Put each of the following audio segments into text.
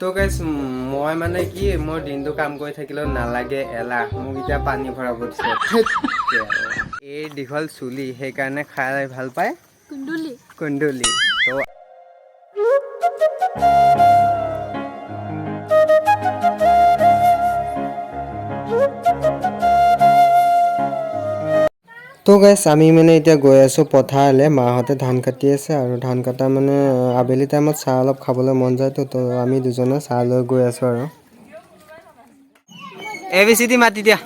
তো গাইছ মই মানে কি মোৰ দিনটো কাম কৰি থাকিলেও নালাগে এলাহ মোক এতিয়া পানী ভৰাব দিছে এই দীঘল চুলি সেইকাৰণে খাই ভাল পায় কুন্দুলি কুন্দুলি তো তো গাইছ আমি মানে এতিয়া গৈ আছোঁ পথাৰলৈ মাহঁতে ধান কাটি আছে আৰু ধান কটা মানে আবেলি টাইমত চাহ অলপ খাবলৈ মন যায় তো আমি দুজনে চাহ লৈ গৈ আছোঁ আৰু ABCD মাতি দিয়া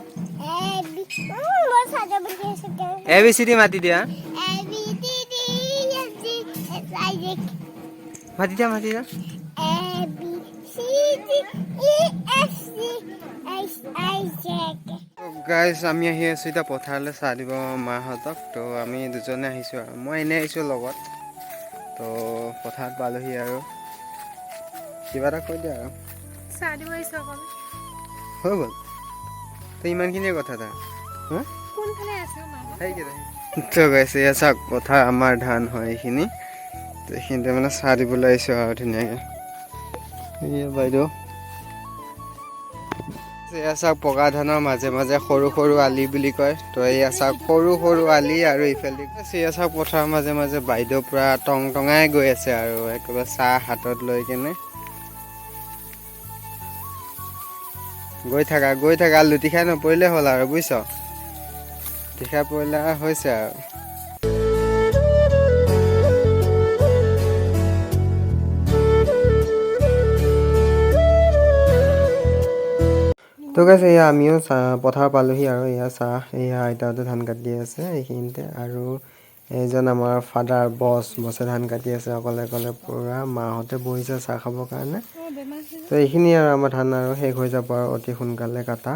ABCD মাতি দিয়া মাতি দিয়া গাইজ আমি আহি আছোঁ এতিয়া পথাৰলৈ চাহ দিব মাহঁতক তো আমি দুজনে আহিছোঁ আৰু মই এনেই আহিছোঁ লগত তো পথাৰত পালোহি আৰু কিবা এটা কৈ দিয়া আৰু চাহ দিব আহিছোঁ অকল হৈ গ'ল তো ইমানখিনিয়ে কথা তাৰ কোনফালে আছে তো গাইজ এয়া চাওক পথাৰ আমাৰ ধান হয় এইখিনি তো এইখিনিতে মানে চাহ দিবলৈ আহিছোঁ আৰু ধুনীয়াকৈ এয়া বাইদেউ এয়া চাওক পকা ধানৰ মাজে মাজে সৰু সৰু আলি বুলি কয় তো এয়া চাওক সৰু সৰু আলি আৰু ইফালে এয়া চাওক পথাৰৰ মাজে মাজে বাইদেউ পূৰা টং টঙাই গৈ আছে আৰু একেবাৰে চাহ হাতত লৈ কেনে গৈ থাকা লুটি খাই নপৰিলে হ'ল আৰু বুজিছ লুটি খাই পৰিলে হৈছে আৰু তো গাইছ এয়া আমিও চাহ পথাৰ পালোহি আৰু এয়া চাহ এয়া আইতাহঁতে ধান কাটি আছে এইখিনিতে আৰু এইজন আমাৰ ফাদাৰ বছে ধান কাটি আছে অকলে অকলে পূৰা মাহঁতে বহিছে চাহ খাবৰ কাৰণে তো এইখিনি আৰু আমাৰ ধান আৰু শেষ হৈ যাব আৰু অতি সোনকালে কাটা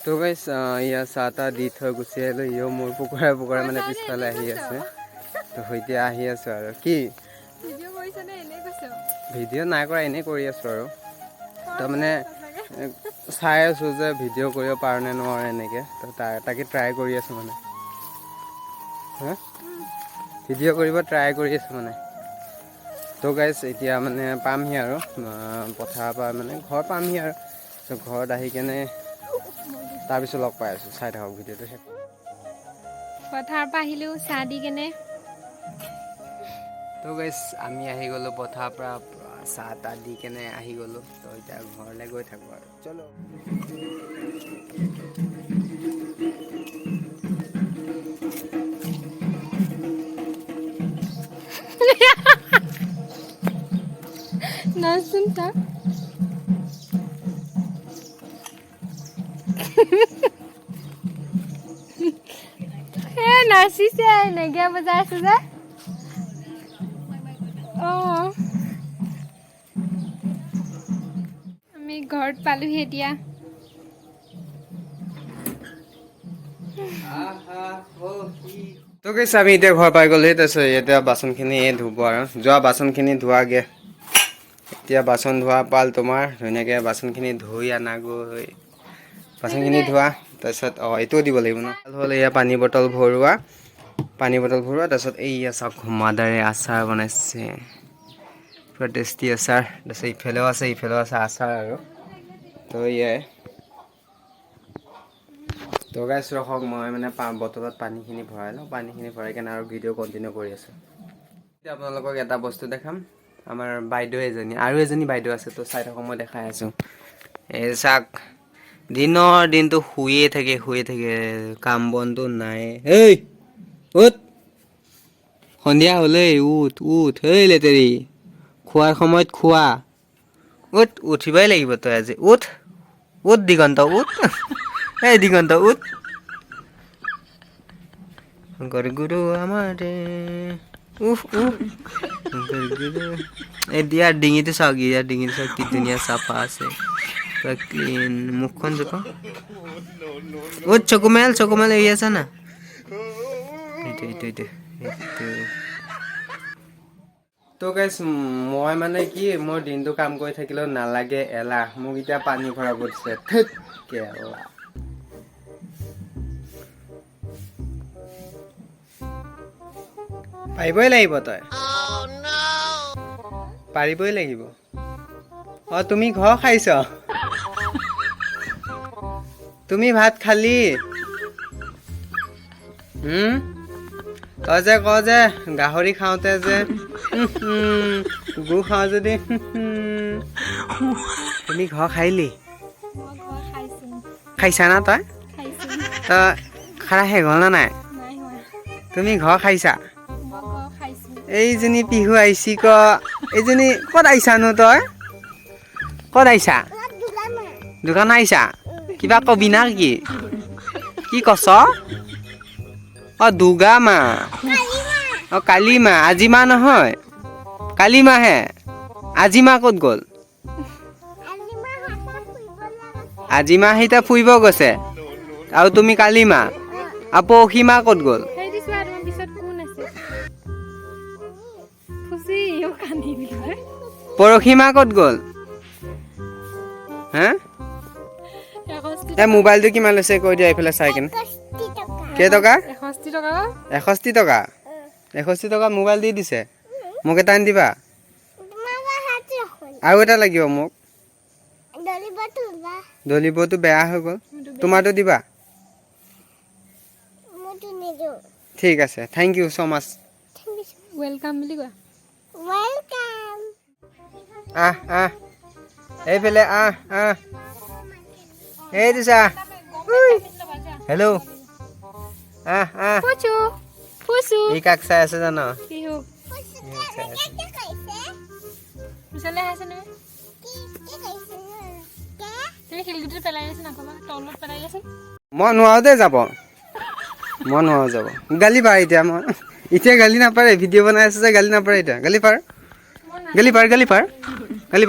তো গাইছ এয়া চাহ তাহ দি থৈ গুচি আহিলোঁ ইও মোৰ পুকুৰাই মানে পিছফালে আহি আছে তো এতিয়া আহি আছোঁ আৰু কি ভিডিঅ' নাই কৰা এনেই কৰি আছোঁ আৰু তাৰমানে চাই আছোঁ যে ভিডিঅ' কৰিব পাৰোঁ নে নোৱাৰোঁ এনেকৈ তো তাকে ট্ৰাই কৰি আছোঁ মানে ভিডিঅ' কৰিব ট্ৰাই কৰি আছোঁ মানে তো গাইছ এতিয়া মানে পামহি আৰু পথাৰৰ পৰা মানে ঘৰ পামহি আৰু তো ঘৰত আহি কেনে তাৰপিছত লগ পাই আছোঁ চাই থাকক ভিডিঅ'টো পথাৰৰ পৰা আহিলোঁ চাহ দি কেনে তো গাইছ আমি আহি গ'লোঁ পথাৰৰ পৰা চাহ তাহ দি কেনে আহি গ'লোঁ তো এতিয়া ঘৰলৈ গৈ থাকোঁ আৰু চলো নাচোন তাক নাচিছে নেগেৰা বজাই আছে যে আমি ঘৰত পালোহি এতিয়া তো গাইছ আমি এতিয়া ঘৰ পাই গ'লোহি তাৰপিছত এতিয়া বাচনখিনি ধুব আৰু যোৱা বাচনখিনি ধোৱাগৈ এতিয়া বাচন ধোৱা পাল তোমাৰ ধুনীয়াকৈ বাচনখিনি ধুই আনাগৈ বাচনখিনি ধোৱা তাৰপিছত এইটোও দিব লাগিব ন ভাল হ'ল এয়া পানী বটল ভৰোৱা তাৰপিছত এইয়া চাওক মাদাৰে আচাৰ বনাইছে পূৰা টেষ্টি আচাৰ তাৰপিছত ইফালেও আছে আচাৰ আৰু তো এয়াই তো গাইছ ৰখক মই মানে বটলত পানীখিনি ভৰাই লওঁ পানীখিনি ভৰাই কেনে আৰু ভিডিঅ' কণ্টিনিউ কৰি আছোঁ এতিয়া আপোনালোকক এটা বস্তু দেখাম আমাৰ বাইদেউ এজনী আৰু এজনী বাইদেউ আছে তো চাই থাকক মই দেখাই আছোঁ এই চাওক দিনটো শুয়ে থাকে কাম বনটো নাই এই উঠ সন্ধিয়া হ'লেই উঠ এই লেতেৰি খোৱাৰ সময়ত খোৱা উঠিবই লাগিব তই আজি উঠ দিগন্ত উঠ এই দিগন্ত উঠ গৰগুৰু আমাৰে ইয়াৰ ডিঙিটো চাওক কি ধুনীয়া চাফা আছে ক্লিন মুখখন জোক চকু মেল এৰি আছে না এইটো তো গাইছ মই মানে কি মোৰ দিনটো কাম কৰি থাকিলেও নালাগে এলাহ মোক এতিয়া পানী ভৰাব দিছে পাৰিবই লাগিব তই পাৰিবই লাগিব তুমি ঘৰ খাইছ তুমি ভাত খালি তই যে ক যে গাহৰি খাওঁতে যে গু খাওঁ যদি তুমি ঘৰ খাইলি মই ঘৰ খাইছো খাইছা না তই খাইছো তই খাৰা শেষ হ'ল না নাই নাই হোৱা তুমি ঘৰ খাইছা মই ঘৰ খাইছো এইজনী পিহু আহিছি ক এইজনী ক'ত আহিছানো তই ক'ত আহিছা দোকান আহিছা কিবা কবি না কি কি কছ দুৰ্গা মা কালি মা আজি মা নহয় কালি মাহে আজি মা ক'ত গ'ল আজি মা সিতা ফুৰিব গৈছে আৰু তুমি কালি মা আৰু পৰহি মা ক'ত গ'ল সেই দিছো আৰু তোমাৰ পিছত কোন আছে খুচি কান্দি দিলো পৰহি মা ক'ত গ'ল হা এই মোবাইলটো কিমান লৈছে কৈ দিয়া এইফালে চাই কিনে কেইটকা 61 টকা 61 টকা 61 টকা মোবাইল দি দিছে মোক এটা আনি দিবা আৰু এটা লাগিব মোক দলিবটো বেয়া হৈ গ'ল তোমাৰটো দিবা ঠিক আছে thank you so' much welcome বুলি কোৱা আহ এইফালে এই দিছা হেল্ল' ফুচু ফুচু ই কাক চাই আছে জানো পিহু পিছলে আছে নে তুমি শিলগুটি পেলাই আছে নকবা তলত পেলাই আছে মই নোৱাৰো দেই যাব মই নোৱাৰো যাব গালি পাৰ এতিয়া মই এতিয়া গালি নাপাৰে ভিডিঅ' বনাই আছে যে গালি নাপাৰে এতিয়া গালি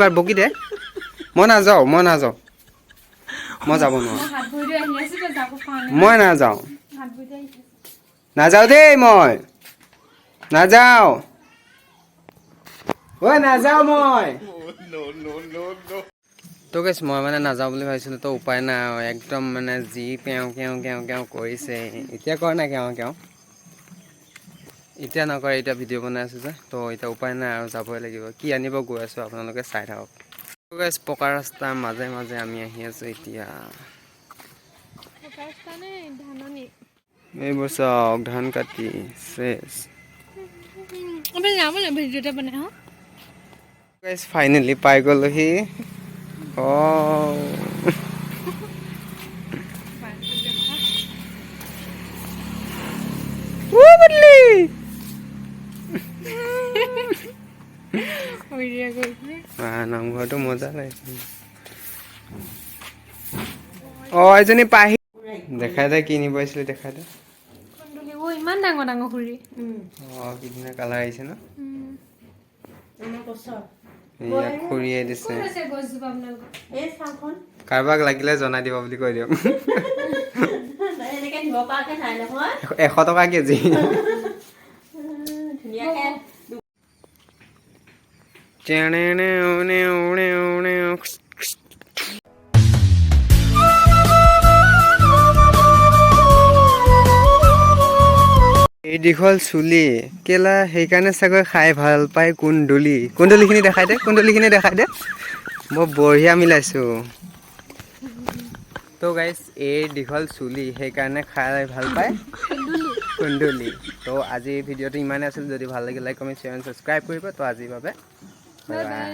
পাৰ বকি দে মই নাযাওঁ মই যাব নোৱাৰো হাত ভৰি আহি আছে তো যাব পাৰা মই নাযাওঁ হাত ভৰি আহি নাযাওঁ দেই মই নাযাওঁ মই তো গেছ মই মানে নাযাওঁ বুলি ভাবিছিলোঁ তো উপায় নাই আৰু একদম মানে যি কেওঁ কৰিছে এতিয়া কৰা নাই কেওঁ এতিয়া নকৰে এতিয়া ভিডিঅ' বনাই আছোঁ যে তো এতিয়া উপায় নাই আৰু যাবই লাগিব কি আনিব গৈ আছোঁ আপোনালোকে চাই থাকক তো গেছ পকা ৰাস্তাৰ মাজে মাজে আমি আহি আছোঁ এতিয়া এইবোৰ চাওক ধান কাটি চেচ ফাইনেলি পাই গ'লোহি নামঘৰটো মজা লাগিছে এজনী পাহি দেখাই দে কি নিব আহিছিলে দেখাই দে ইমান ডাঙৰ ডাঙৰ খুৰী কি ধুনীয়া কালাৰ আহিছে ন এয়া খুৰীয়ে দিছে কাৰোবাক লাগিলে জনাই দিব বুলি কৈ দিয়ক 100 টকা কেজি এই দীঘল চুলি কেলা সেইকাৰণে চাগৈ খাই ভাল পায় কুন্দুলিখিনি দেখাই দে মই বঢ়িয়া মিলাইছোঁ তো গাইজ এই দীঘল চুলি সেইকাৰণে খাই ভাল পায় কুন্দুলি তো আজি ভিডিঅ'টো ইমানেই আছিল যদি ভাল লাগিলে like comment share and subscribe কৰিব তো আজিৰ বাবে বাই বাই